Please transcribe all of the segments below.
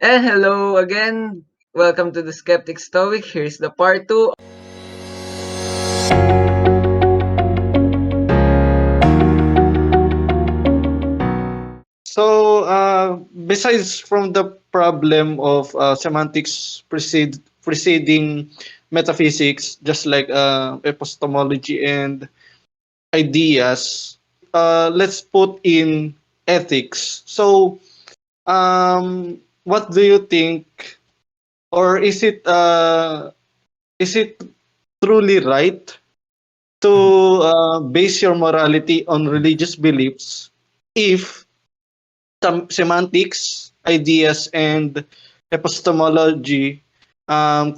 And hello again. Welcome to the Skeptic Stoic. Here's the part 2. Besides from the problem of semantics preceding metaphysics, just like epistemology and ideas, let's put in ethics. What do you think, or is it truly right to Mhm. base your morality on religious beliefs if some semantics, ideas, and epistemology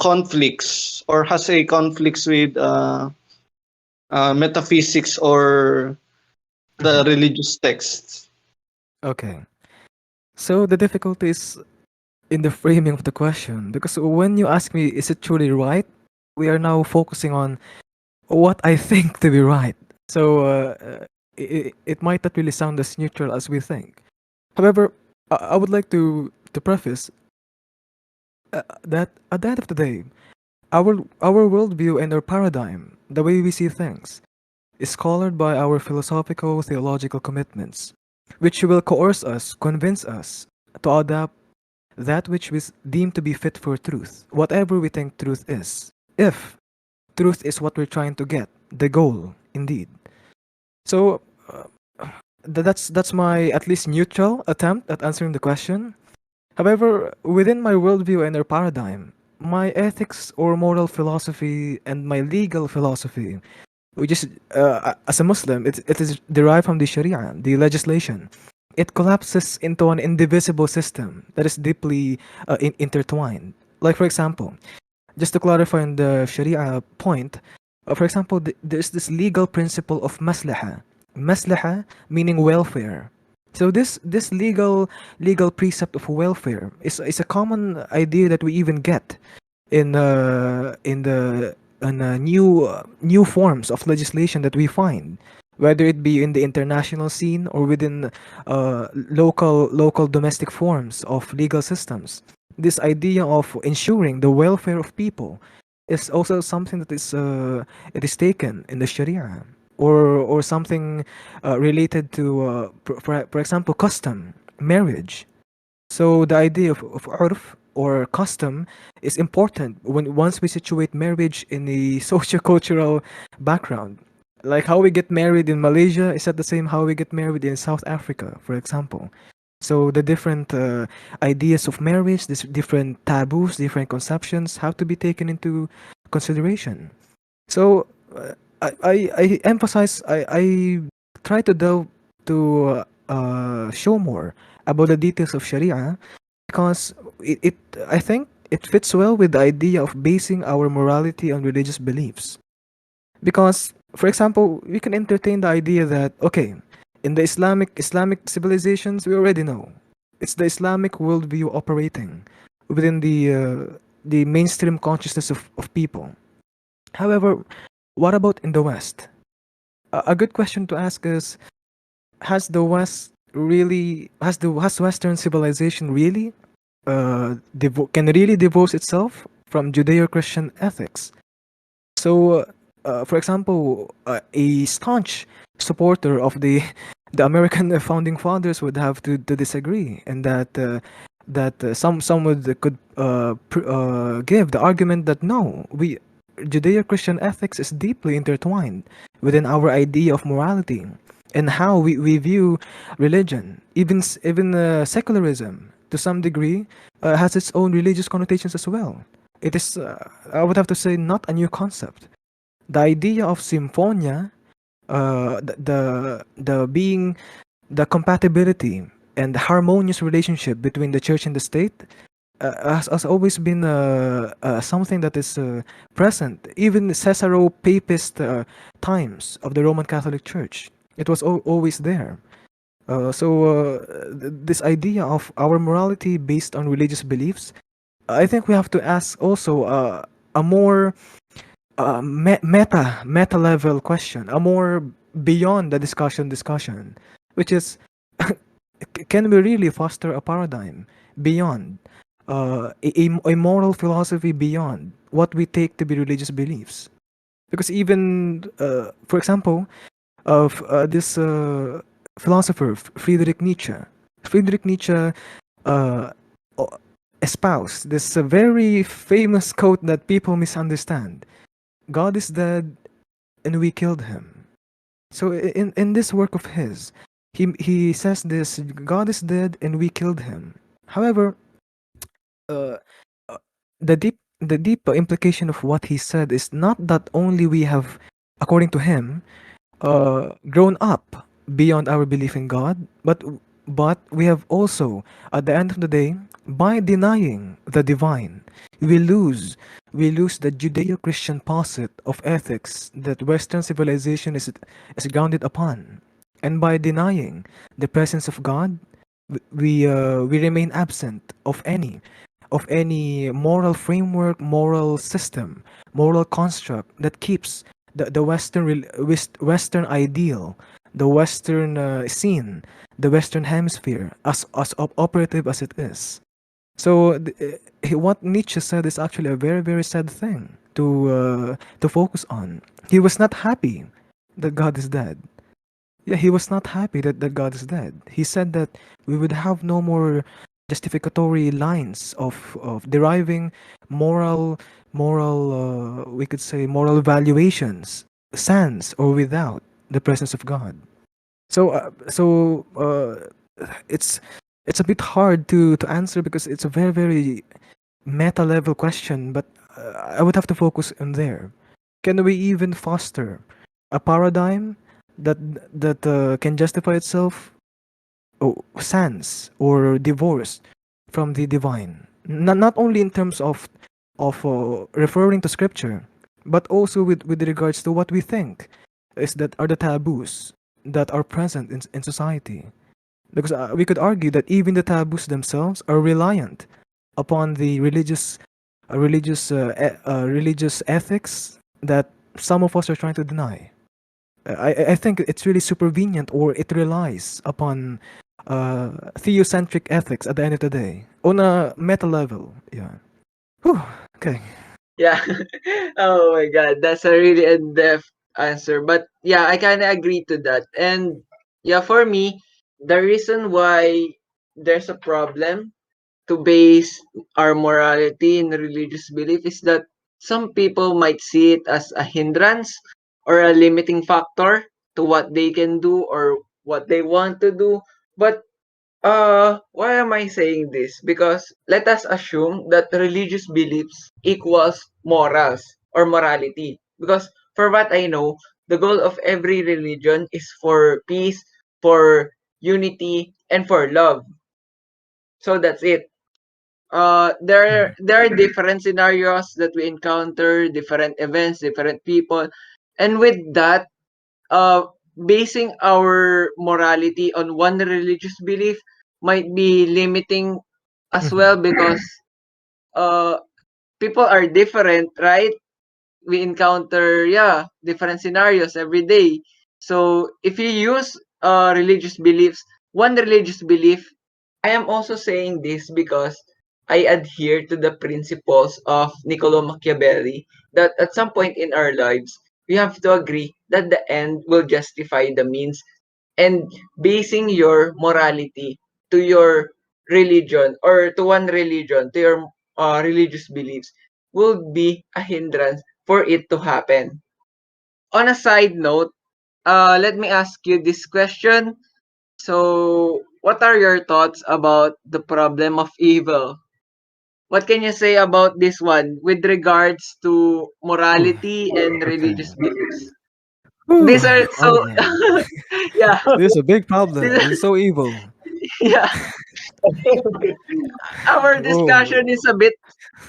conflicts or has a conflicts with metaphysics or the Mhm. religious texts? Okay. So the difficulty is in the framing of the question because when you ask me, is it truly right? We are now focusing on what I think to be right. So it might not really sound as neutral as we think. However, I would like to preface that at the end of the day, our worldview and our paradigm, the way we see things, is colored by our philosophical theological commitments, which will coerce us, convince us to adopt that which we deem to be fit for truth, whatever we think truth is. If truth is what we're trying to get, the goal, indeed. So that's my at least neutral attempt at answering the question. However, within my worldview and our paradigm, my ethics or moral philosophy and my legal philosophy, which is as a Muslim, it is derived from the Sharia, the legislation. It collapses into an indivisible system that is deeply intertwined. Like for example, just to clarify on the Sharia point, for example, there's this legal principle of maslaha. Maslaha meaning welfare. So this legal precept of welfare is a common idea that we even get in the new forms of legislation that we find, whether it be in the international scene or within local domestic forms of legal systems. This idea of ensuring the welfare of people is also something that it is taken in the Sharia, or something related to for example custom, marriage. So the idea of urf or custom is important when once we situate marriage in a socio-cultural background. Like how we get married in Malaysia is not the same how we get married in South Africa, for example. So the different ideas of marriage, this different taboos, different conceptions have to be taken into consideration. So I emphasize, I try to delve to show more about the details of Sharia because it I think it fits well with the idea of basing our morality on religious beliefs. Because, for example, we can entertain the idea that okay, in the Islamic civilizations, we already know it's the Islamic worldview operating within the mainstream consciousness of people. However, what about in the West? A good question to ask is: has the West really has Western civilization really can really divorce itself from Judeo-Christian ethics? So, for example, a staunch supporter of the the American founding fathers would have to disagree, and that some would could give the argument that no, we Judeo-Christian ethics is deeply intertwined within our idea of morality and how we view religion. Even secularism, to some degree, has its own religious connotations as well. It is, I would have to say, not a new concept. The idea of symphonia, the being the compatibility and the harmonious relationship between the church and the state has always been something that is present even Caesaro-Papist times of the Roman Catholic Church. It was always there. This idea of our morality based on religious beliefs, I think we have to ask also a more meta level question, a more beyond the discussion, which is can we really foster a paradigm beyond a moral philosophy beyond what we take to be religious beliefs. Because even, for example, of this philosopher Friedrich Nietzsche. Friedrich Nietzsche uh, o- espoused this very famous quote that people misunderstand: "God is dead, and we killed him." So in this work of his, he says this: God is dead, and we killed him. However, uh, uh, the deep implication of what he said is not that only we have, according to him, grown up beyond our belief in God, but we have also, at the end of the day, by denying the divine, we lose we lose the Judeo-Christian posit of ethics that Western civilization is grounded upon, and by denying the presence of God, we remain absent of any moral framework, moral system, moral construct that keeps the Western ideal, the Western scene, the Western hemisphere as operative as it is. So what Nietzsche said is actually a very very sad thing to focus on. He was not happy that God is dead. Yeah, he was not happy that God is dead. He said that we would have no more justificatory lines of deriving moral we could say moral valuations, sans or without the presence of God. So it's a bit hard to answer because it's a very very meta level question, but I would have to focus on there. Can we even foster a paradigm that can justify itself, sans or divorced from the divine? Not only in terms of referring to scripture, but also with regards to what we think is that are the taboos that are present in society. Because we could argue that even the taboos themselves are reliant upon the religious ethics that some of us are trying to deny. I think it's really supervenient, or it relies upon theocentric ethics at the end of the day on a meta level. Yeah. Whew. Okay. Yeah. Oh my God, that's a really in-depth answer. But yeah, I kind of agree to that. And yeah, for me, the reason why there's a problem to base our morality in religious belief is that some people might see it as a hindrance or a limiting factor to what they can do or what they want to do. But why am I saying this? Because let us assume that religious beliefs equals morals or morality. Because for what I know, the goal of every religion is for peace, for unity, and for love. So that's it. There are different scenarios that we encounter, different events, different people, and with that, uh, basing our morality on one religious belief might be limiting as well Mhm. because uh, people are different, right? We encounter different scenarios every day. So if you use religious beliefs, one religious belief, I am also saying this because I adhere to the principles of Niccolo Machiavelli that at some point in our lives we have to agree that the end will justify the means, and basing your morality to your religion or to one religion, to your religious beliefs, will be a hindrance for it to happen. On a side note, let me ask you this question. So, what are your thoughts about the problem of evil? What can you say about this one with regards to Ooh, morality and okay. religious beliefs? Ooh, These are so, oh man. yeah, This is a big problem. This is so evil. yeah. Our Oh, discussion is a bit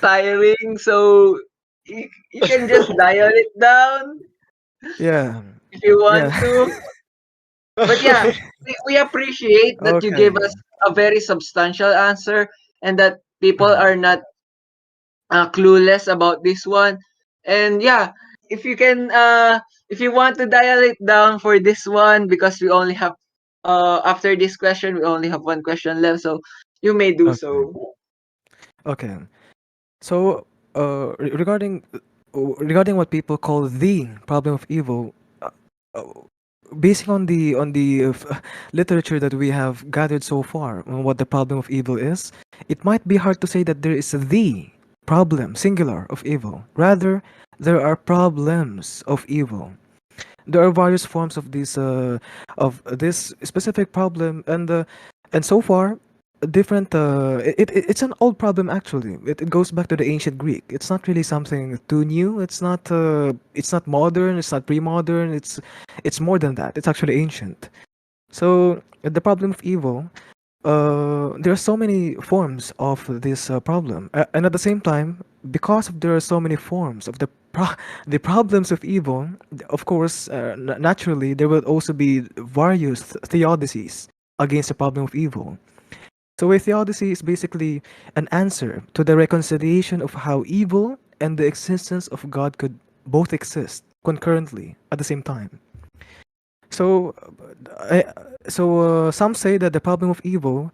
tiring, so you can just dial it down yeah. if you want Yeah. to. But yeah, we appreciate that you gave Okay. us a very substantial answer and that people Mhm. are not clueless about this one. And yeah, if you can, if you want to dial it down for this one, because we only have, after this question, we only have one question left, so you may do Okay. so. Okay. So, regarding what people call the problem of evil, uh, uh, basing on the literature that we have gathered so far on what the problem of evil is, it might be hard to say that there is the problem, singular, of evil. Rather, there are problems of evil. There are various forms of this specific problem, and so far different it's an old problem actually. It goes back to the ancient Greek. It's not really something too new. It's not modern, it's not pre-modern, it's more than that. It's actually ancient. So the problem of evil, there are so many forms of this problem, and at the same time, because there are so many forms of the problems of evil, of course, naturally, there will also be various theodicies against the problem of evil. So a theodicy is basically an answer to the reconciliation of how evil and the existence of God could both exist concurrently at the same time. So, I, some say that the problem of evil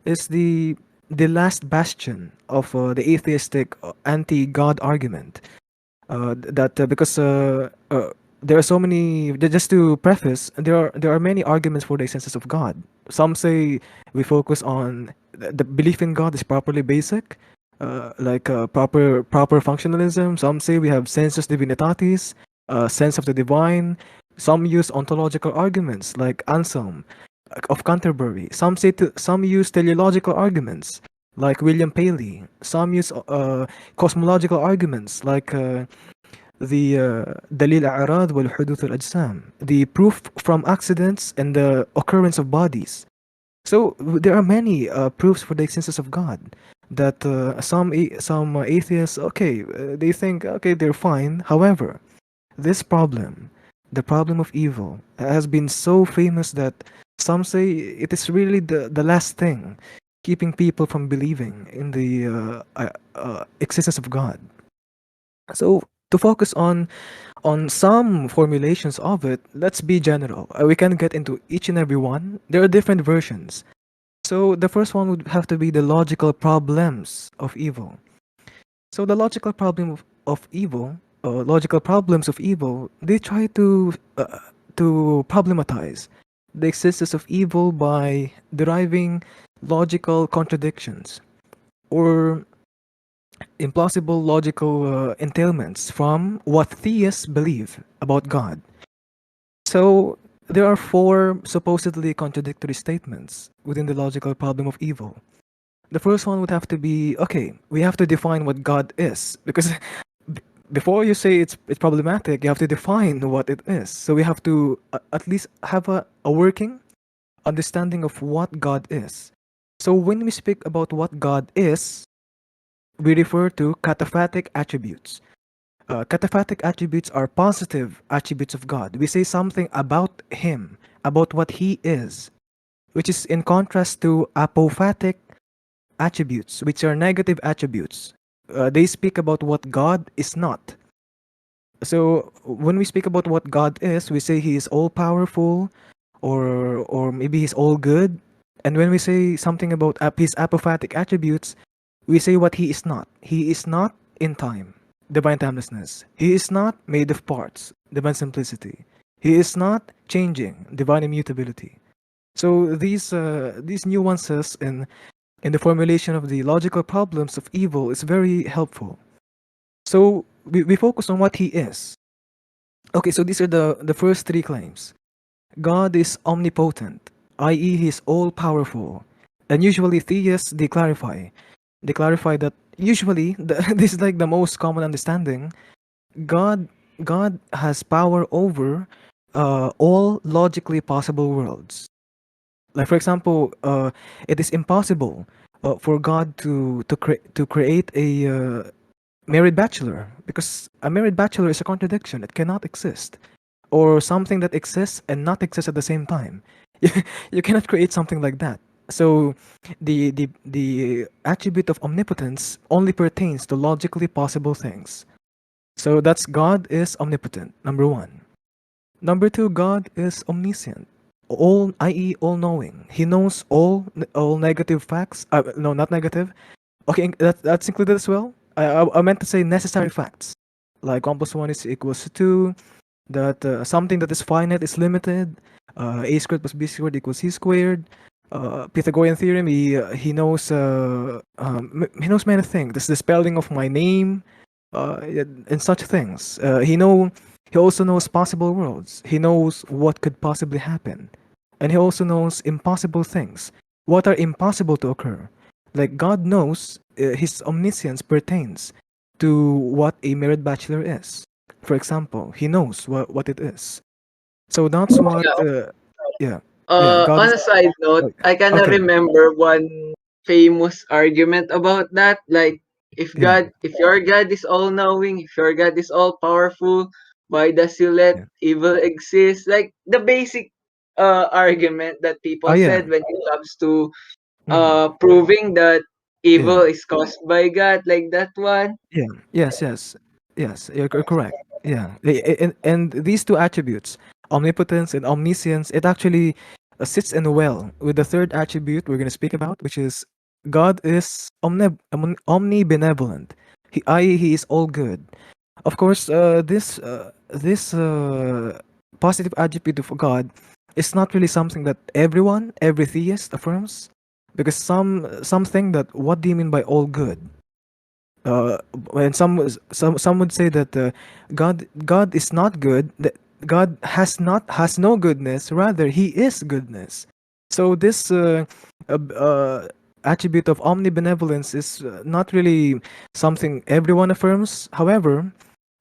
is the last bastion of the atheistic anti-God argument. That because there are so many. Just to preface, there are many arguments for the existence of God. Some say we focus on the belief in God is properly basic, like proper functionalism. Some say we have sensus divinitatis, sense of the divine. Some use ontological arguments like Anselm of Canterbury. Some use teleological arguments like William Paley. Some use cosmological arguments like the دليل الأعراض والحدوث الأجسام, the proof from accidents and the occurrence of bodies. So there are many proofs for the existence of God that some atheists, okay, they think, okay, they're fine. However, this problem, the problem of evil, has been so famous that some say it is really the last thing keeping people from believing in the existence of God. So to focus on some formulations of it, let's be general. We can get into each and every one. There are different versions. So the first one would have to be the logical problems of evil. So the logical problems of evil, they try to problematize the existence of evil by deriving logical contradictions or implausible logical entailments from what theists believe about God. So there are four supposedly contradictory statements within the logical problem of evil. The first one would have to be, okay, we have to define what God is, because before you say it's problematic, you have to define what it is. So we have to at least have a working understanding of what God is. So when we speak about what God is, we refer to cataphatic attributes. Cataphatic attributes are positive attributes of God. We say something about Him, about what He is, which is in contrast to apophatic attributes, which are negative attributes. They speak about what God is not. So when we speak about what God is, we say He is all powerful, or maybe He's all good. And when we say something about His apophatic attributes, we say what He is not. He is not in time, divine timelessness. He is not made of parts, divine simplicity. He is not changing, divine immutability. So these nuances in the formulation of the logical problems of evil is very helpful. So we focus on what He is. Okay, so these are the first three claims. God is omnipotent, i.e., He is all powerful. And usually theists they clarify. They clarify that usually this is like the most common understanding. God God has power over all logically possible worlds. Like for example, it is impossible for God to create a married bachelor, because a married bachelor is a contradiction. It cannot exist, or something that exists and not exist at the same time. You cannot create something like that. So the attribute of omnipotence only pertains to logically possible things. So that's God is omnipotent, number one. Number two, God is omniscient, all, i.e., all knowing. He knows all negative facts. No, not negative. Okay, that's included as well. I meant to say necessary facts, like 1 plus 1 is equals to 2. That something that is finite is limited. A squared plus b squared equals c squared. Pythagorean theorem. He knows he knows many things. This the spelling of my name, and such things. He also knows possible worlds. He knows what could possibly happen, and he also knows impossible things. What are impossible to occur? Like God knows, his omniscience pertains to what a merit bachelor is. For example, he knows what it is. So that's what. Yeah. Yeah, yeah. God On is a side note, oh, I kinda okay. remember one famous argument about that. Like, Yeah, if your God is all knowing, if your God is all powerful, why does you let yeah. evil exist? Like the basic argument that Oh people yeah. said when it comes to Hmm. proving that evil Yeah. is caused by God, like that one. Yeah. Yes. Yes. Yes. You're correct. Yeah. And these two attributes, omnipotence and omniscience, it actually sits in well with the third attribute we're going to speak about, which is God is omnibenevolent. He is all good. Of course, this positive attribute of God is not really something that every theist affirms, because some think that what do you mean by all good? Uh, when some would say that God is not good. That God has no goodness. Rather, He is goodness. So this attribute of omnibenevolence is not really something everyone affirms. However,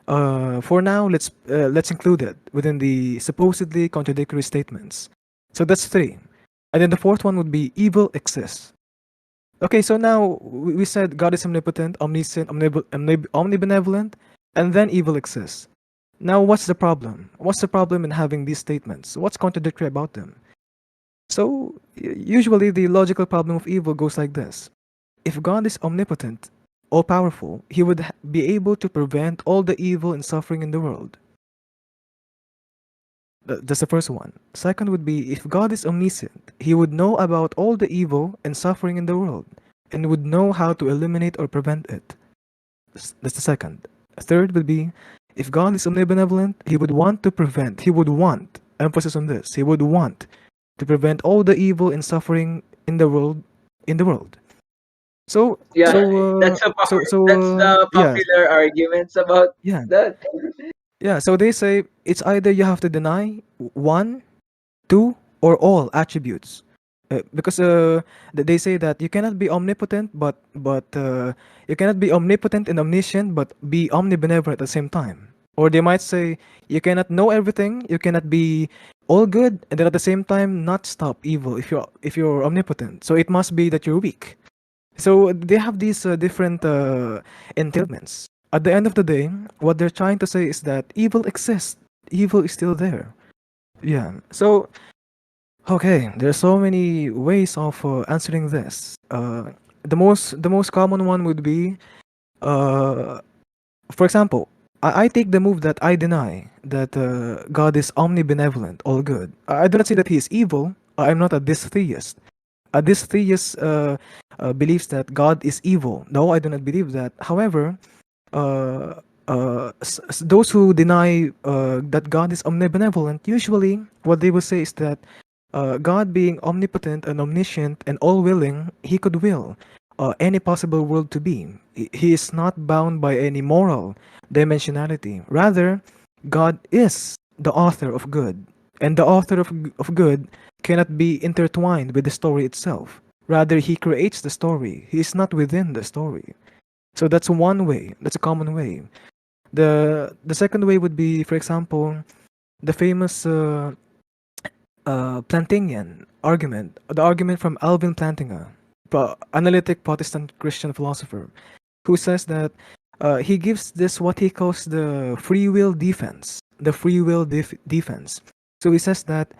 for now, let's include it within the supposedly contradictory statements. So that's three, and then the fourth one would be evil exists. Okay, so now we said God is omnipotent, omniscient, omnibenevolent, and then evil exists. Now, what's the problem? What's the problem in having these statements? What's contradictory about them? So, usually the logical problem of evil goes like this. If God is omnipotent, all powerful, he would be able to prevent all the evil and suffering in the world. That's the first one. Second would be if God is omniscient, he would know about all the evil and suffering in the world and would know how to eliminate or prevent it. That's the second. Third would be if God is omnibenevolent, he would want to prevent, he would want, emphasis on this, he would want to prevent all the evil and suffering in the world. So Yeah, so that's the yes, popular arguments about yeah. that. Yeah, so they say it's either you have to deny one, two, or all attributes. Because they say that you cannot be omnipotent, but you cannot be omnipotent and omniscient, but be omnibenevolent at the same time. Or they might say you cannot know everything, you cannot be all good, and then at the same time not stop evil if you're omnipotent. So it must be that you're weak. So they have these different entailments. At the end of the day, what they're trying to say is that evil exists. Evil is still there. Yeah. So okay, there's so many ways of answering this. The most common one would be, uh, for example, I take the move that I deny that God is omnibenevolent, all good. I do not say that He is evil. I'm not a dystheist. A dystheist believes that God is evil. No, I do not believe that. However, those who deny that God is omnibenevolent, usually what they will say is that God being omnipotent and omniscient and all willing, he could will any possible world to be. He is not bound by any moral dimensionality. Rather, God is the author of good, and the author of good cannot be intertwined with the story itself. Rather, he creates the story. He is not within the story. So that's one way. That's a common way. The second way would be, for example, the famous Plantingian argument, the argument from Alvin Plantinga, analytic Protestant Christian philosopher, who says that he gives this what he calls the free will defense. The free will defense. So he says that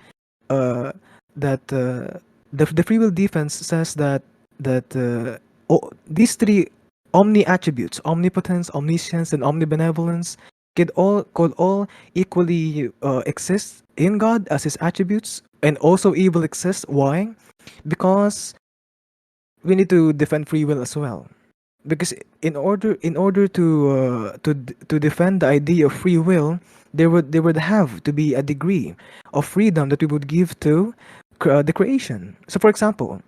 uh, the free will defense says that these three omni attributes, omnipotence, omniscience, and omnibenevolence, could all equally exist in God as His attributes, and also evil exists. Why? Because we need to defend free will as well. because in order to defend the idea of free will, there would have to be a degree of freedom that we would give to the creation. So for example,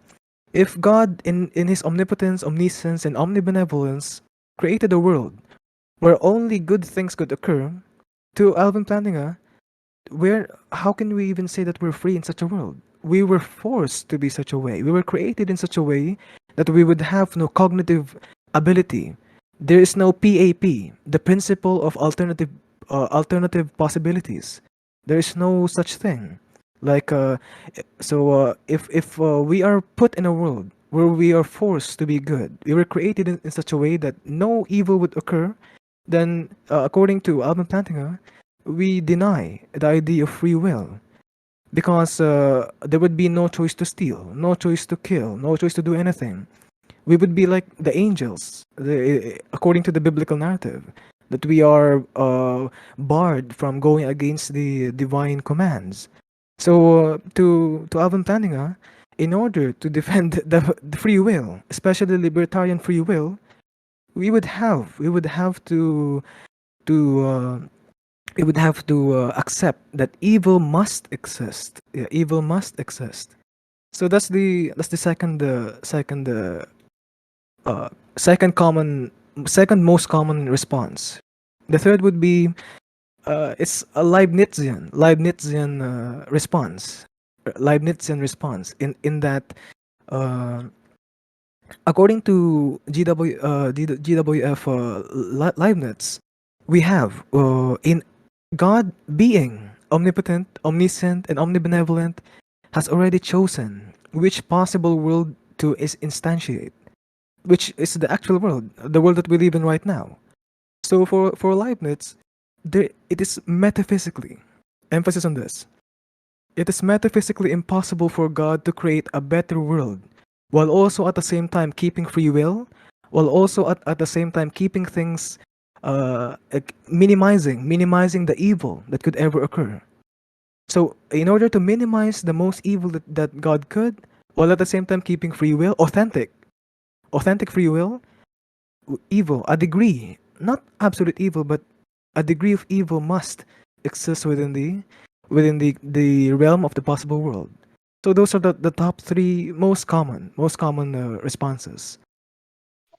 if God in his omnipotence, omniscience, and omnibenevolence created a world where only good things could occur, to Alvin Plantinga, where how can we even say that we're free in such a world? We were forced to be such a way. We were created in such a way that we would have no cognitive ability. There is no PAP, the principle of alternative possibilities. There is no such thing. Like if we are put in a world where we are forced to be good, we were created in such a way that no evil would occur, then according to Alvin Plantinga, we deny the idea of free will because there would be no choice to steal, no choice to kill, no choice to do anything. We would be like the angels, according to the biblical narrative, that we are barred from going against the divine commands. So to Alvin Plantinga, in order to defend the free will, especially libertarian free will, we would have to we would have to accept that evil must exist. Yeah, evil must exist. So that's the uh, second common second most common response. The third would be it's a Leibnizian response in that uh, according to GWF Leibniz, we have in God being omnipotent, omniscient, and omnibenevolent has already chosen which possible world to is instantiate, which is the actual world, the world that we live in right now. So for Leibniz, it is metaphysically, emphasis on this, it is metaphysically impossible for God to create a better world while also at the same time keeping free will, while also at the same time keeping things minimizing the evil that could ever occur. So in order to minimize the most evil that God could, while at the same time keeping free will, authentic free will, evil, a degree, not absolute evil, but a degree of evil must exist within the realm of the possible world. So those are the top three most common responses.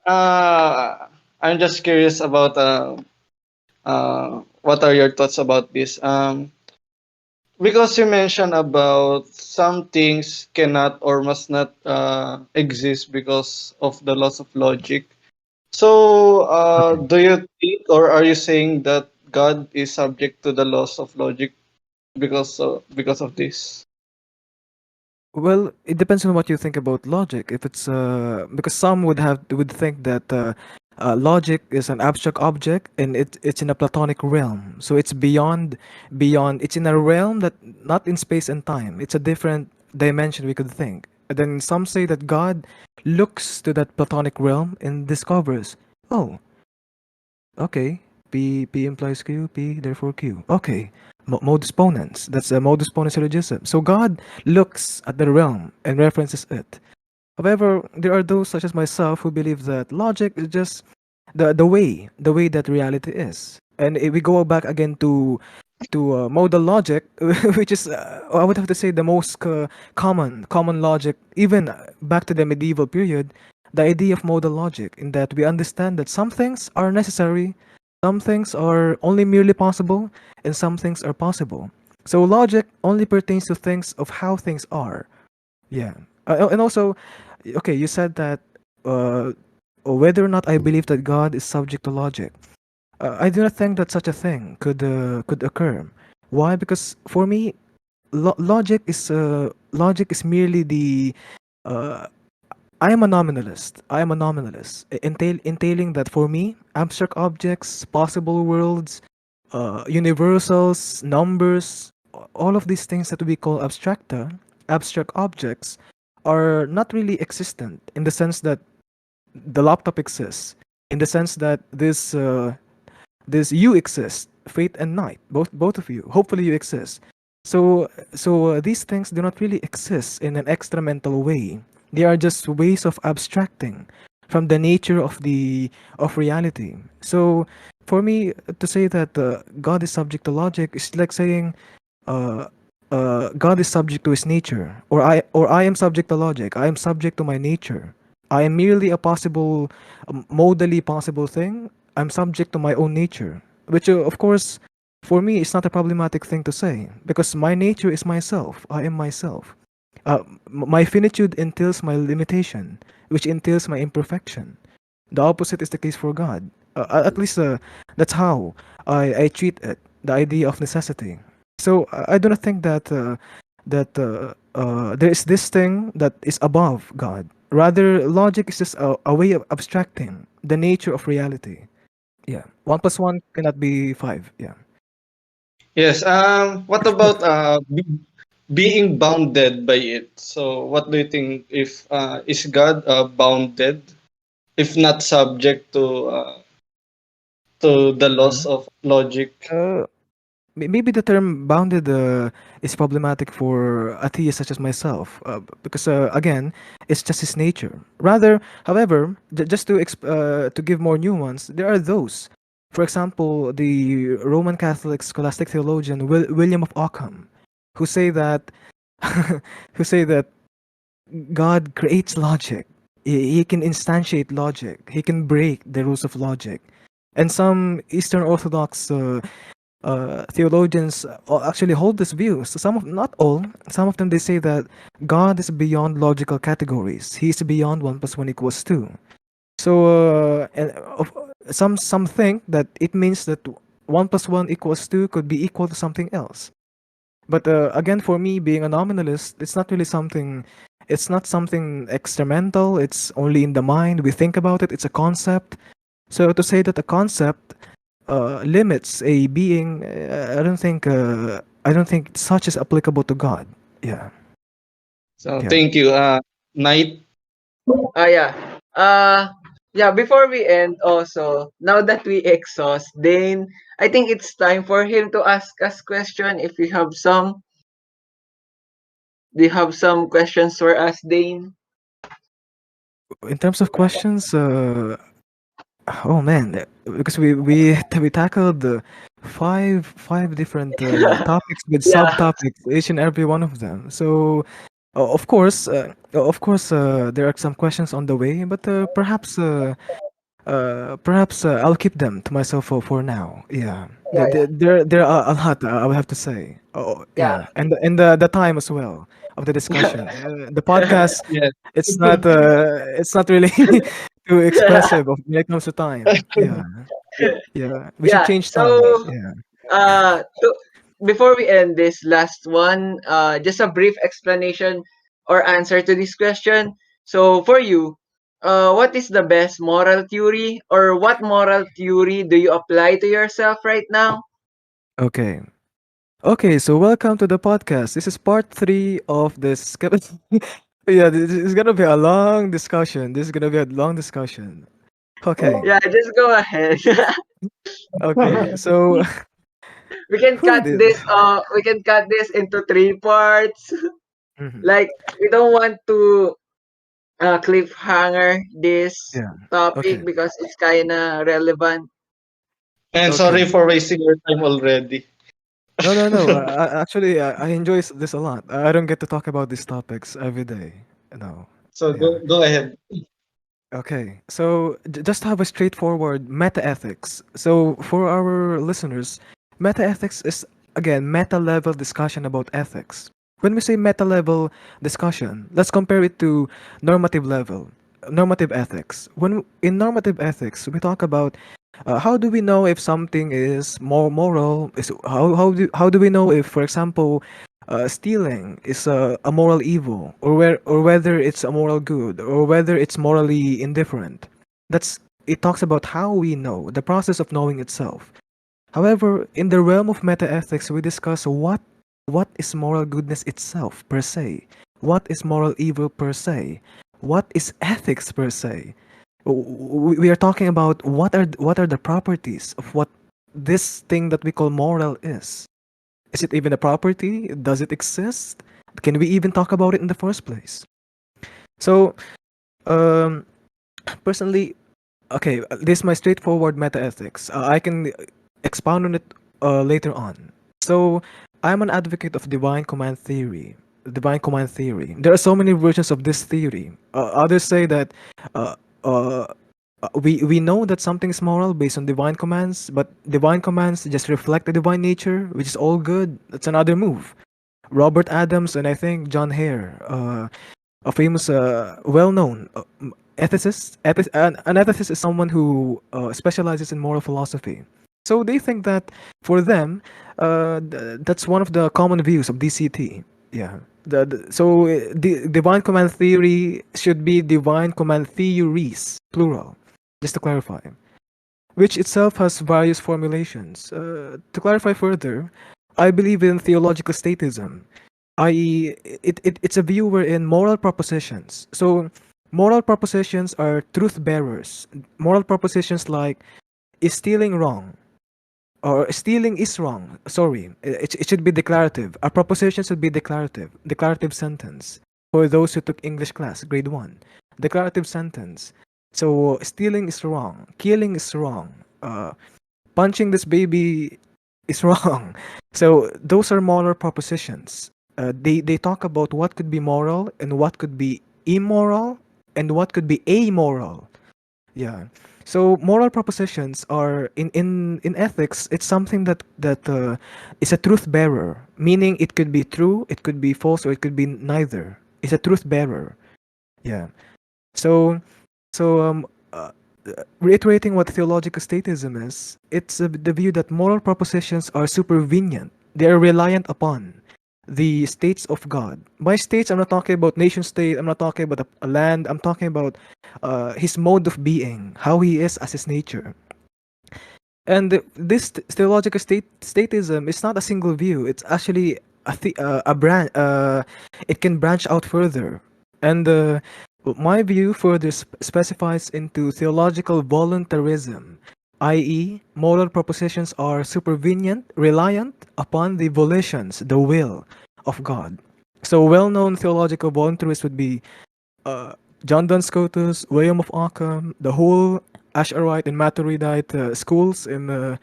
Uh, I'm just curious about what are your thoughts about this? Because you mentioned about some things cannot or must not exist because of the loss of logic. So, Okay. do you think or are you saying that God is subject to the loss of logic because of this? Well, it depends on what you think about logic. If it's because some would think that logic is an abstract object and it's in a platonic realm. So it's beyond. It's in a realm that not in space and time. It's a different dimension we could think. And then some say that God looks to that platonic realm and discovers, oh, okay, P implies Q, P therefore Q. Okay, modus ponens. That's a modus ponens syllogism. So God looks at the realm and references it. However, there are those such as myself who believe that logic is just the way that reality is. And if we go back again to modal logic, which is I would have to say the most common logic, even back to the medieval period, the idea of modal logic, in that we understand that some things are necessary, some things are only merely possible, and some things are possible. So logic only pertains to things of how things are. Yeah. And also, okay, you said that uh, whether or not I believe that God is subject to logic. I do not think that such a thing could occur. Why? Because for me, logic is merely the. Uh, I am a nominalist. Entailing that for me, abstract objects, possible worlds, universals, numbers, all of these things that we call abstract objects, are not really existent in the sense that the laptop exists, in the sense that this you exist, fate and night, both of you. Hopefully, you exist. So these things do not really exist in an extra mental way. They are just ways of abstracting from the nature of reality. So for me to say that God is subject to logic is like saying uh, God is subject to his nature, or I am subject to logic. I am subject to my nature. I am merely a possible, modally possible thing. I'm subject to my own nature, which of course, for me, is not a problematic thing to say because my nature is myself. I am myself. My finitude entails my limitation, which entails my imperfection. The opposite is the case for God. At least that's how I treat it, the idea of necessity. So I do not think that there is this thing that is above God. Rather, logic is just a way of abstracting the nature of reality. Yeah, one plus one cannot be five. Yeah. Yes. What about being bounded by it? So, what do you think? If is God bounded, if not subject to the laws Mhm. of logic? Uh, Maybe the term bounded is problematic for atheists such as myself because again it's just his nature. Rather, however, just to give more nuance, there are those, for example, the Roman Catholic scholastic theologian William of Ockham, who say that who say that God creates logic. He can instantiate logic. He can break the rules of logic. And some Eastern Orthodox theologians actually hold this view. So some of, not all, some of them they say that God is beyond logical categories. He is beyond one plus one equals two. So some think that it means that one plus one equals two could be equal to something else. But again, for me, being a nominalist, it's not really something. It's not something experimental. It's only in the mind. We think about it. It's a concept. So to say that a concept limits a being, I don't think. I don't think such is applicable to God. Yeah, So, yeah. thank you. Night. Yeah. Uh, yeah, before we end also, now that we exhaust Dane, I think it's time for him to ask us question if we have some. Do you have some questions for us, Dane? In terms of questions, oh man, because we tackled five different topics with Yeah. subtopics, each and every one of them. So, of course, there are some questions on the way, but perhaps I'll keep them to myself for now. Yeah, Yeah, yeah. there are a lot I would have to say. Oh, Yeah. yeah, and the time as well of the discussion. The podcast, Yes. it's not really too expressive when it comes to time. Yeah, yeah, we should Yeah. change So, time. Yeah. before we end this last one, just a brief explanation or answer to this question. So, for you, what is the best moral theory, or what moral theory do you apply to yourself right now? Okay. Okay, so welcome to the podcast. This is part three of this. Yeah, this is gonna be a long discussion. This is gonna be a long discussion. Okay. Yeah, just go ahead. Okay. So, we can whew, cut this. We can cut this into three parts. mhm. Like, we don't want to cliffhanger this Yeah. topic Okay. because it's kind of relevant. And sorry Okay. for wasting your time already. No, no, no. Actually, I enjoy this a lot. I don't get to talk about these topics every day. No. So Yeah. go ahead. Okay. So just to have a straightforward meta-ethics. So for our listeners, meta-ethics is again meta-level discussion about ethics. When we say meta-level discussion, let's compare it to normative level, normative ethics. When in normative ethics, we talk about how do we know if something is more moral? Is how do we know if, for example, stealing is a moral evil, or whether it's a moral good, or whether it's morally indifferent? That's it talks about how we know the process of knowing itself. However, in the realm of metaethics, we discuss what is moral goodness itself per se, what is moral evil per se, what is ethics per se. We are talking about what are the properties of what this thing that we call moral is. Is it even a property? Does it exist? Can we even talk about it in the first place? So, um, Personally, okay, this is my straightforward metaethics. I can expound on it later on. So, I'm an advocate of divine command theory. Divine command theory. There are so many versions of this theory. Others say that uh, uh, we know that something is moral based on divine commands, but divine commands just reflect the divine nature, which is all good. That's another move. Robert Adams and I think John Hare, a famous, well-known ethicist. An ethicist is someone who specializes in moral philosophy. So they think that for them, that's one of the common views of DCT. Yeah. The divine command theory should be divine command theories, plural, just to clarify, which itself has various formulations. To clarify further, I believe in theological statism, i.e., it's a view wherein moral propositions. So, moral propositions are truth bearers. Moral propositions like, is stealing wrong? Or stealing is wrong. Sorry, it should be declarative. A proposition should be declarative. Declarative sentence. For those who took English class, grade 1. Declarative sentence. So, stealing is wrong. Killing is wrong. Punching this baby is wrong. So, those are moral propositions. They talk about what could be moral and what could be immoral and what could be amoral. Yeah. So moral propositions are in ethics. It's something that is a truth bearer, meaning it could be true, it could be false, or it could be neither. It's a truth bearer. Yeah. So so reiterating what theological statism is, it's the view that moral propositions are supervenient. They are reliant upon the states of God. By states, I'm not talking about nation state. I'm not talking about a land. I'm talking about his mode of being, how he is as his nature. And this theological statism is not a single view. It's actually a branch. It can branch out further. And my view further specifies into theological voluntarism, i.e., moral propositions are supervenient, reliant upon the volitions, the will of God. So, well-known theological voluntarists would be uh, John Duns Scotus, William of Ockham, the whole Ash'arite and Maturidite schools in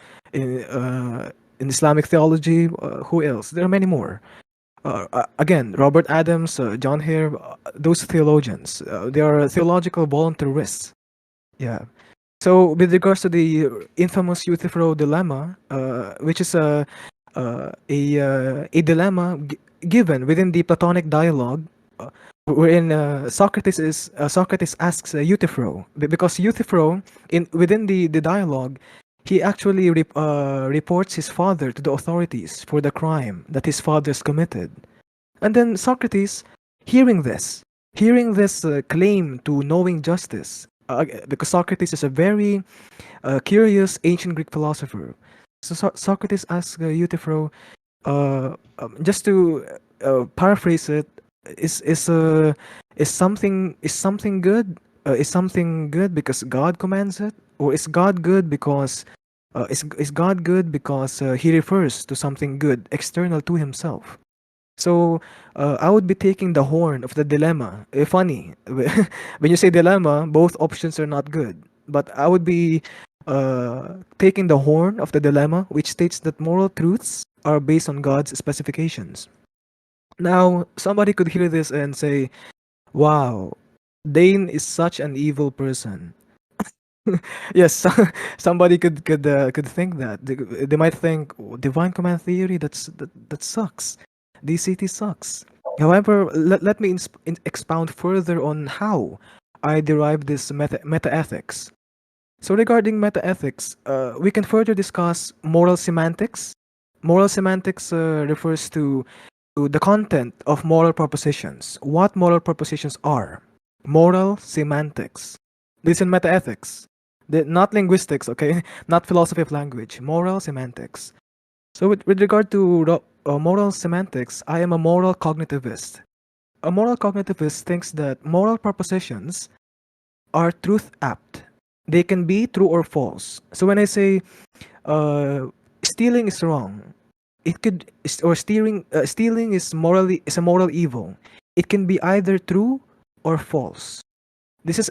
Islamic theology. Who else? There are many more. Again, Robert Adams, John Hare, those theologians. They are theological voluntarists. Yeah. So, with regards to the infamous Euthyphro dilemma, which is a dilemma given within the Platonic dialogue, wherein Socrates asks Euthyphro, because Euthyphro in within the dialogue, he actually reports his father to the authorities for the crime that his father's committed, and then Socrates, hearing this claim to knowing justice, because Socrates is a very curious ancient Greek philosopher. So Socrates asks Euthyphro, just to paraphrase it, is something good? Is something good because God commands it, or is God good because he refers to something good external to himself? So I would be taking the horn of the dilemma. Funny, when you say dilemma, both options are not good. But I would be taking the horn of the dilemma, which states that moral truths are based on God's specifications. Now, somebody could hear this and say, "Wow, Dane is such an evil person." Yes, somebody could think that they might think, "Oh, divine command theory, that sucks. DCT sucks." However, let me expound further on how I derive this metaethics. So regarding metaethics, we can further discuss moral semantics. Moral semantics refers to the content of moral propositions. What moral propositions are? Moral semantics. This in metaethics. Not linguistics, okay? Not philosophy of language. Moral semantics. So with regard to moral semantics, I am a moral cognitivist. A moral cognitivist thinks that moral propositions are truth apt. They can be true or false. So when I say uh, stealing is wrong, it could or stealing is a moral evil. It can be either true or false. This is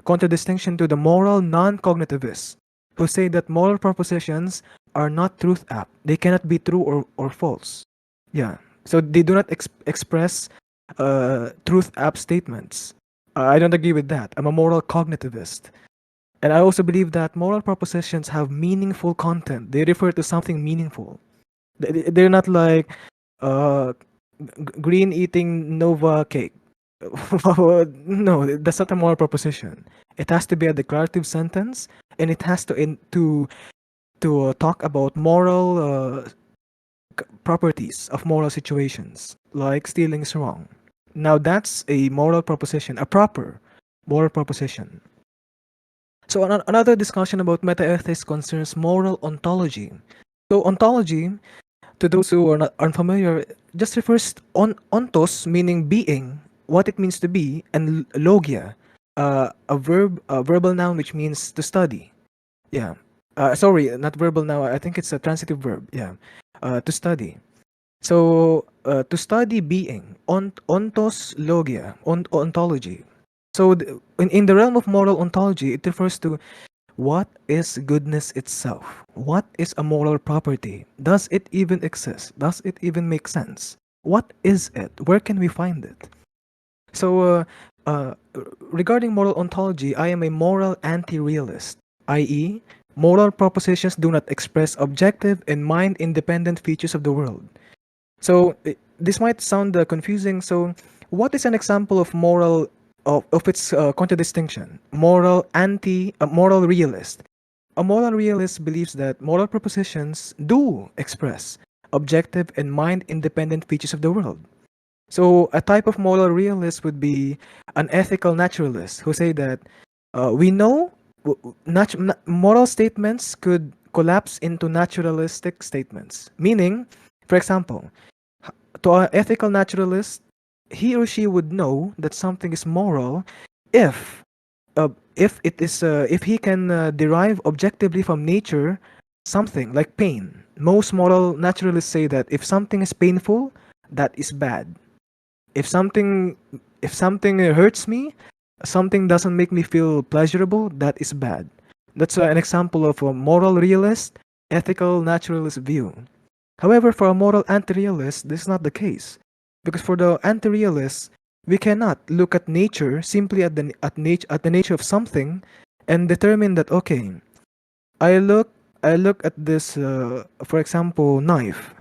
contradistinction to the moral non-cognitivists who say that moral propositions are not truth apt. They cannot be true or false. Yeah. So they do not express truth apt statements. I don't agree with that. I'm a moral cognitivist. And I also believe that moral propositions have meaningful content. They refer to something meaningful. They're not like uh, green eating Nova cake. No, that's not a moral proposition. It has to be a declarative sentence, and it has to talk about moral properties of moral situations, like stealing is wrong. Now that's a moral proposition, a proper moral proposition. So another discussion about metaethics concerns moral ontology. So ontology, to those who are not unfamiliar, just refers ontos, meaning being, what it means to be, and logia, a verbal noun which means to study. Yeah. Sorry, not verbal noun. I think it's a transitive verb. Yeah. To study. So to study being, ontos logia, ontology. So in the realm of moral ontology, it refers to what is goodness itself? What is a moral property? Does it even exist? Does it even make sense? What is it? Where can we find it? So, uh, regarding moral ontology, I am a moral anti-realist, i.e., moral propositions do not express objective and mind-independent features of the world. So, this might sound confusing. So, what is an example of moral of its contradistinction? Moral realist. A moral realist believes that moral propositions do express objective and mind-independent features of the world. So a type of moral realist would be an ethical naturalist who say that we know moral statements could collapse into naturalistic statements. Meaning, for example, to an ethical naturalist, he or she would know that something is moral if if he can derive objectively from nature something like pain. Most moral naturalists say that if something is painful, that is bad. If something hurts me, something doesn't make me feel pleasurable, that is bad. That's an example of a moral realist, ethical naturalist view. However, for a moral anti-realist, this is not the case. Because for the anti-realist, we cannot look at nature simply at the nature of something and determine that okay, I look at this for example knife,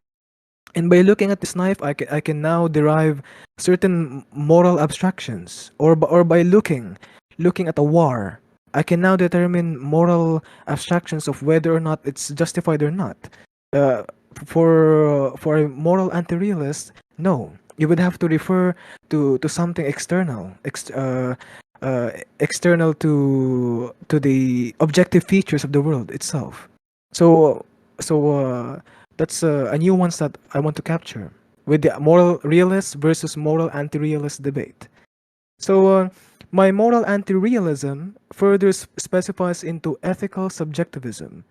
and by looking at this knife I can now derive certain moral abstractions, or by looking at a war I can now determine moral abstractions of whether or not it's justified or not. uh, for a moral anti-realist, no, you would have to refer to something external, external to the objective features of the world itself. So that's a nuance that I want to capture with the moral realist versus moral anti-realist debate. So my moral anti-realism further specifies into ethical subjectivism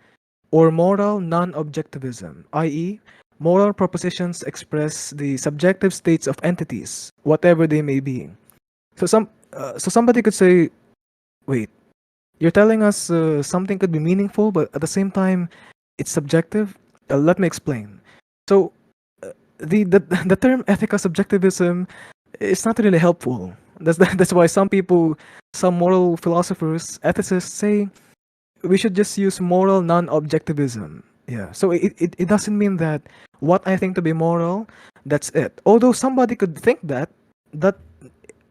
or moral non-objectivism, i.e., moral propositions express the subjective states of entities, whatever they may be. So somebody could say, "Wait, you're telling us something could be meaningful, but at the same time, it's subjective." Let me explain. So the term ethical subjectivism is not really helpful. That's why some moral philosophers, ethicists say we should just use moral non-objectivism. Yeah. So it doesn't mean that what I think to be moral, that's it. Although somebody could think that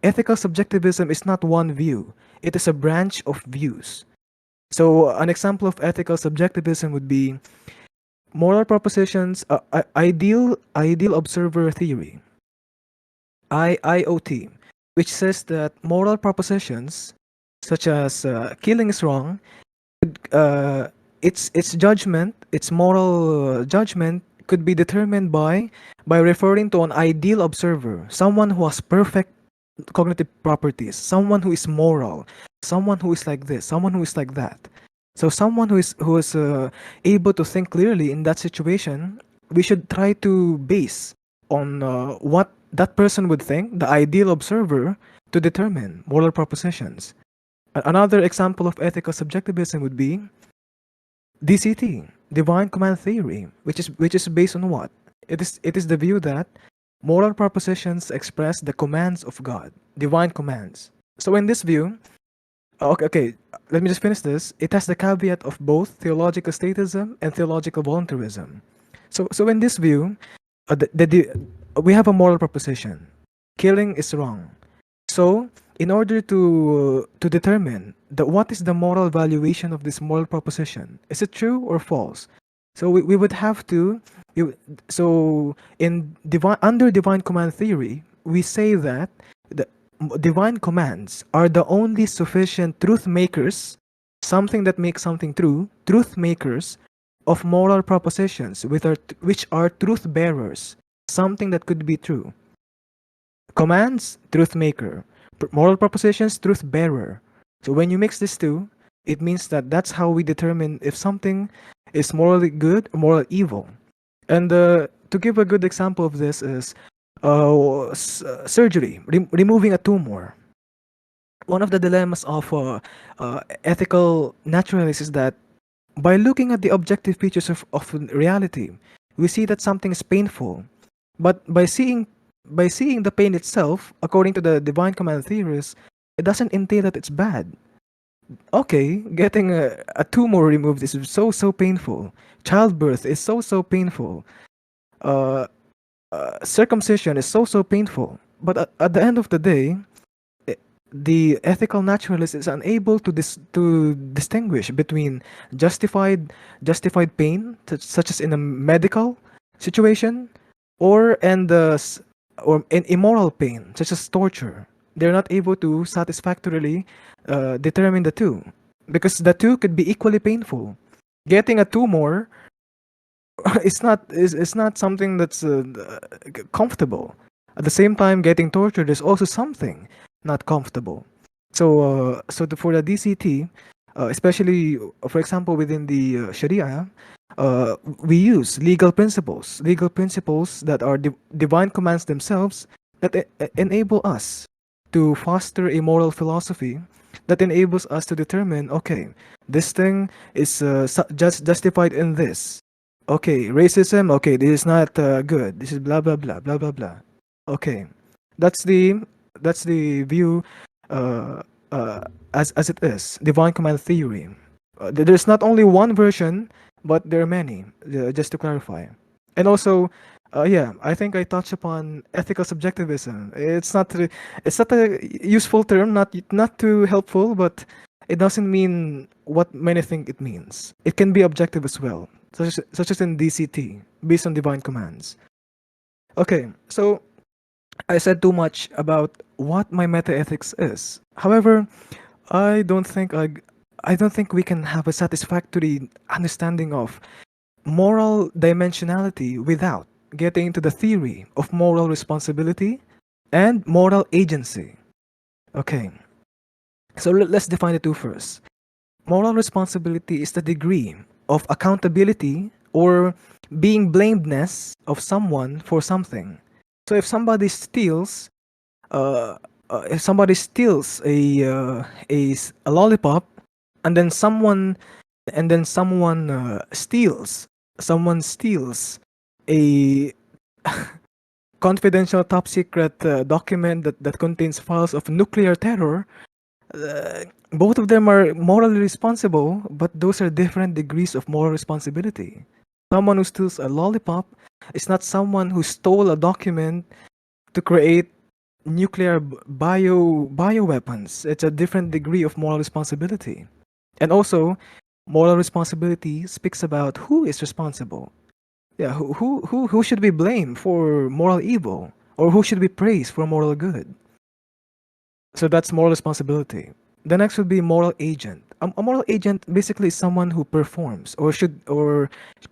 ethical subjectivism is not one view. It is a branch of views. So an example of ethical subjectivism would be moral propositions, ideal observer theory, IOT, which says that moral propositions such as killing is wrong, its judgment, its moral judgment could be determined by referring to an ideal observer, someone who has perfect cognitive properties, someone who is moral, someone who is like this, someone who is like that. So someone who is able to think clearly in that situation, we should try to base on what that person would think, the ideal observer, to determine moral propositions. Another example of ethical subjectivism would be DCT, divine command theory, which is based on what? It is the view that moral propositions express the commands of God, divine commands. So in this view, okay, let me just finish this. It has the caveat of both theological statism and theological voluntarism. So in this view, we have a moral proposition: killing is wrong. So, in order to determine what is the moral valuation of this moral proposition, is it true or false? So we would have to. So in divine under divine command theory, we say that the divine commands are the only sufficient truth makers, something that makes something true, truth makers of moral propositions, which are truth bearers, something that could be true. Commands, truth maker. Moral propositions, truth bearer. So when you mix these two, it means that that's how we determine if something is morally good or morally evil. And to give a good example of this is surgery, removing a tumor. One of the dilemmas of ethical naturalists is that by looking at the objective features of reality, we see that something is painful. But by seeing the pain itself, according to the divine command theorists, it doesn't entail that it's bad. Okay, getting a tumor removed is so painful. Childbirth is so painful. Uh, Circumcision is so painful. But at the end of the day, the ethical naturalist is unable to distinguish between justified pain, such as in a medical situation, or in immoral pain, such as torture. They're not able to satisfactorily determine the two, because the two could be equally painful. Getting a tumor is not something that's comfortable. At the same time, getting tortured is also something not comfortable. For the DCT, especially for example within the Sharia, we use legal principles that are divine commands themselves that enable us to foster a moral philosophy that enables us to determine, okay, this thing is just justified in this. Okay, racism, okay, this is not good. This is blah blah blah blah blah blah. Okay, that's the view, uh, uh, as it is divine command theory. There's not only one version, but there are many. Just to clarify, and also, yeah, I think I touched upon ethical subjectivism. It's not a useful term, not too helpful, but it doesn't mean what many think it means. It can be objective as well, such as in DCT, based on divine commands. Okay, so I said too much about what my metaethics is. However, I don't think I, I don't think we can have a satisfactory understanding of moral dimensionality without getting into the theory of moral responsibility and moral agency. Okay, so let's define the two first. Moral responsibility is the degree of accountability or being blamedness of someone for something. So uh, if somebody steals a lollipop, and then someone steals a confidential top secret document that contains files of nuclear terror, both of them are morally responsible, but those are different degrees of moral responsibility. Someone who steals a lollipop is not someone who stole a document to create nuclear bioweapons. It's a different degree of moral responsibility. And also, moral responsibility speaks about who is responsible. Yeah, who should be blamed for moral evil, or who should be praised for moral good. So that's moral responsibility. The next would be moral agent. A moral agent basically is someone who performs or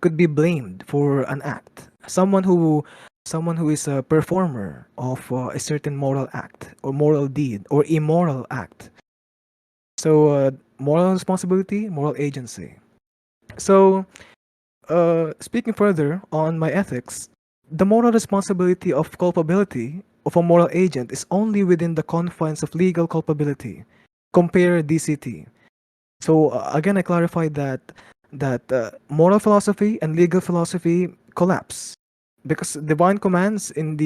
could be blamed for an act. Someone who is a performer of a certain moral act or moral deed or immoral act. So moral responsibility, moral agency. So speaking further on my ethics, the moral responsibility of culpability of a moral agent is only within the confines of legal culpability. Compare DCT. So again, I clarified that moral philosophy and legal philosophy collapse because divine commands in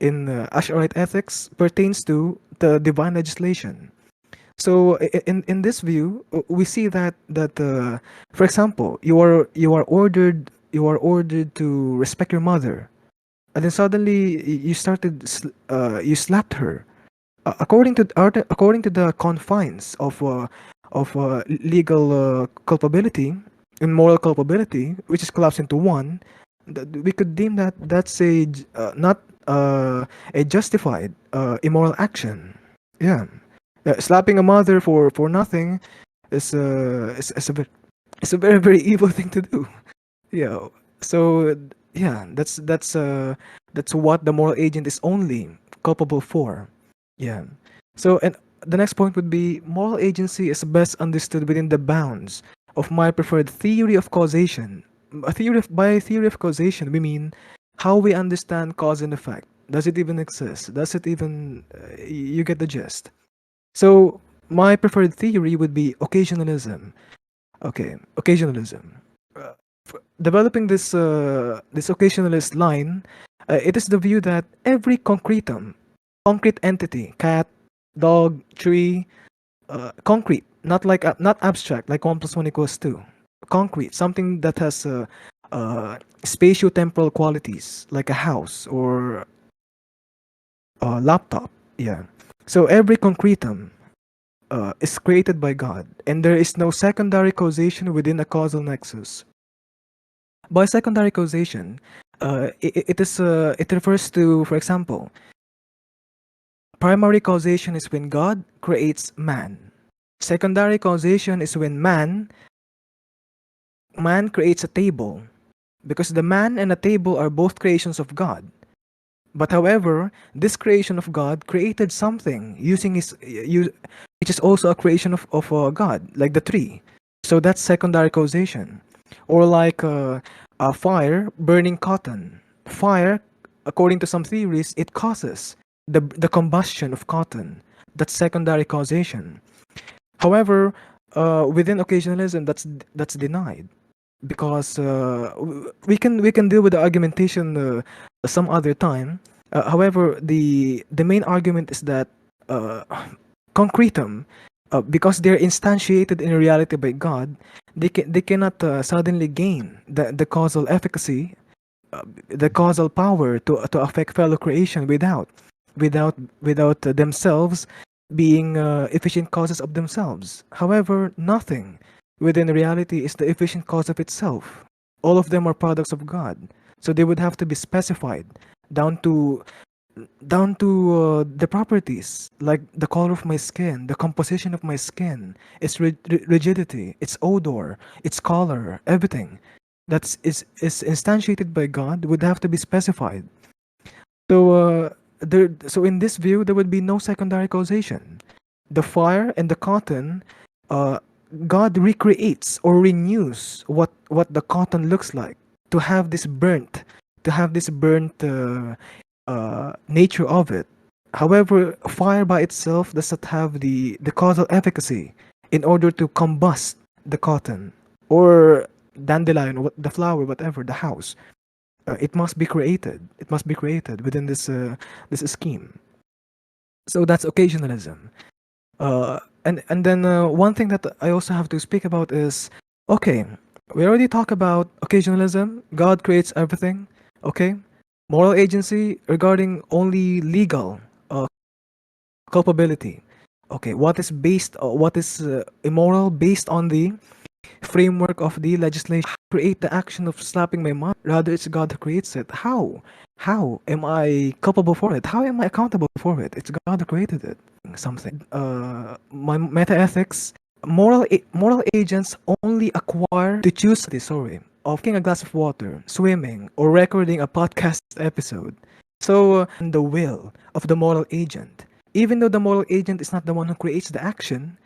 Asharite ethics pertains to the divine legislation. So in this view, we see that for example, you are ordered to respect your mother, and then suddenly you slapped her. According to the confines of legal culpability and moral culpability, which is collapsed into one, we could deem that that's not a justified immoral action. Yeah. Slapping a mother for nothing is a very very evil thing to do. Yeah. So yeah, that's what the moral agent is only culpable for. Yeah. So and the next point would be moral agency is best understood within the bounds of my preferred theory of causation. By theory of causation we mean how we understand cause and effect. Does it even exist? Does it even you get the gist? So my preferred theory would be occasionalism. Okay, occasionalism. Developing this occasionalist line, it is the view that every concrete entity, cat, dog, tree, concrete, not abstract, like 1 + 1 = 2. Concrete, something that has spatio-temporal qualities, like a house or a laptop. Yeah. So every concretum is created by God, and there is no secondary causation within a causal nexus. By secondary causation, it refers to, for example, primary causation is when God creates man. Secondary causation is when man creates a table, because the man and a table are both creations of God. But however, this creation of God created something using which is also a creation of God, like the tree. So that's secondary causation. Or like a fire burning cotton. Fire, according to some theories, it causes the combustion of cotton. That's secondary causation. However, within occasionalism, that's denied because we can deal with the argumentation some other time. However, the main argument is that uh, concretum, because they're instantiated in reality by God, they cannot suddenly gain the causal efficacy, the causal power to affect fellow creation without themselves being efficient causes of themselves. However, nothing within reality is the efficient cause of itself. All of them are products of God, so they would have to be specified down to the properties, like the color of my skin, the composition of my skin, its rigidity, its odor, its color, everything is instantiated by God would have to be specified. So so in this view there would be no secondary causation. The fire and the cotton, uh, God recreates or renews what the cotton looks like to have this burnt nature of it. However, fire by itself does not have the causal efficacy in order to combust the cotton or dandelion, the flower, whatever, the house. It must be created. It must be created within this scheme. So that's occasionalism. And then one thing that I also have to speak about is, okay, we already talked about occasionalism. God creates everything. Okay, moral agency regarding only legal culpability. Okay, what is immoral based on the framework of the legislation. Create the action of slapping my mom. Rather, it's God who creates it. How am I culpable for it? How am I accountable for it? It's God who created it. Something. My metaethics. Moral agents only acquire to choose. Sorry, of taking a glass of water, swimming, or recording a podcast episode. So the will of the moral agent. Even though the moral agent is not the one who creates the action,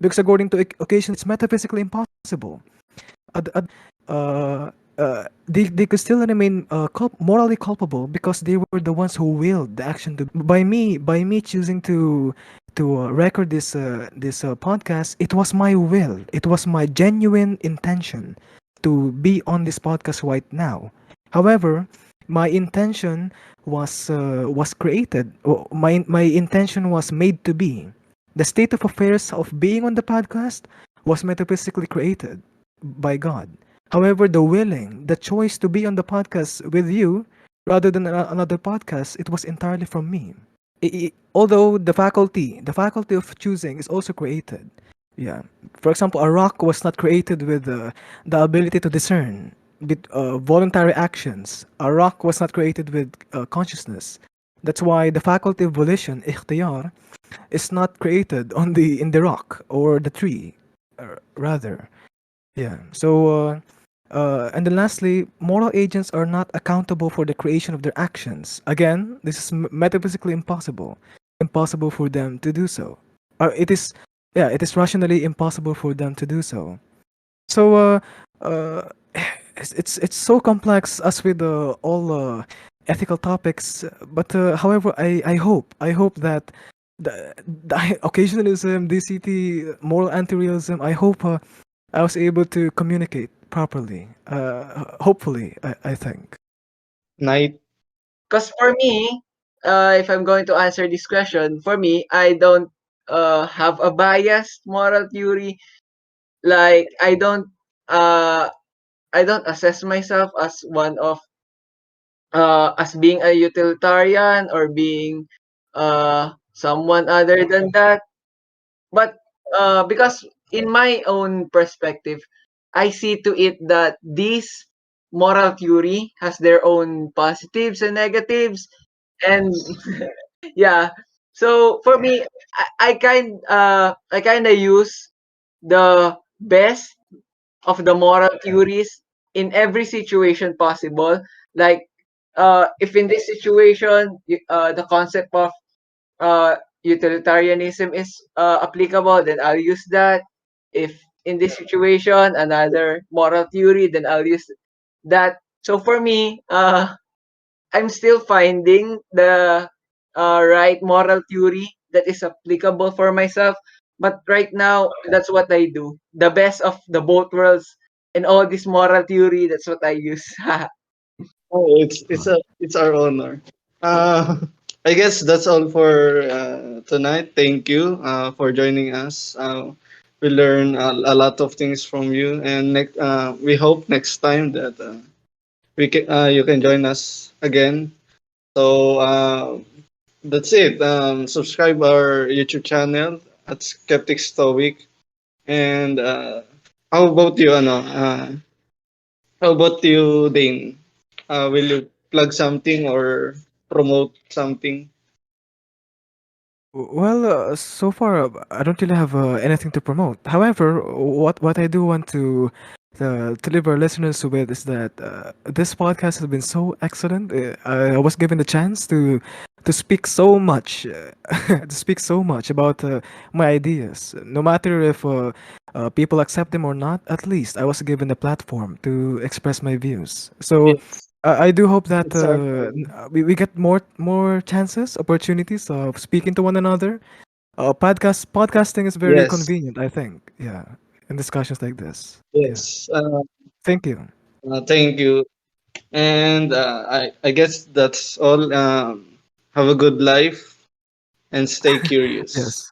because according to occasion, it's metaphysically impossible. They could still remain morally culpable because they were the ones who willed the action to. By me choosing to record this podcast, it was my will. It was my genuine intention to be on this podcast right now. However, my intention was created. My intention was made to be. The state of affairs of being on the podcast was metaphysically created by God. However, the willing, the choice to be on the podcast with you rather than another podcast, it was entirely from me. Although the faculty of choosing is also created. Yeah. For example, a rock was not created with the ability to discern voluntary actions. A rock was not created with consciousness. That's why the faculty of volition, ikhtiyar, is not created on the in the rock or the tree, rather. Yeah. And then lastly, moral agents are not accountable for the creation of their actions. Again, this is metaphysically impossible. Impossible for them to do so. It is, yeah, it is rationally impossible for them to do so. So, uh, it's so complex as with all ethical topics. But however, I hope that the occasionalism, DCT, moral anti-realism, I hope I was able to communicate properly. Hopefully, I think. Night. Because for me, if I'm going to answer this question, for me, I don't have a biased moral theory. Like uh I don't assess myself as one of as being a utilitarian or being someone other than that. But because in my own perspective, I see to it that this moral theory has their own positives and negatives, and yeah. So for me, I kind of use the best of the moral theories in every situation possible. Like if in this situation the concept of utilitarianism is applicable, then I'll use that. If in this situation another moral theory, then I'll use that. So for me, I'm still finding the right moral theory that is applicable for myself. But right now, that's what I do. The best of the both worlds and all this moral theory, that's what I use. Oh, it's our honor. Uh, I guess that's all for tonight. Thank you for joining us. We learn a lot of things from you, and we hope next time that you can join us again. So that's it. Subscribe our YouTube channel at Skeptic Stoic. And how about you, how about you, Dane? Will you plug something or promote something? Well, so far I don't really have anything to promote. However, what I do want to leave our listeners with is that this podcast has been so excellent. I was given the chance to speak so much, to speak so much about my ideas. No matter if people accept them or not, at least I was given a platform to express my views. So Yes, I do hope that it's our we get more chances, opportunities of speaking to one another. Podcasting is very yes, convenient, I think. Yeah, in discussions like this. Yeah, yes. thank you. Thank you. And I guess that's all. Have a good life and stay Yes. curious.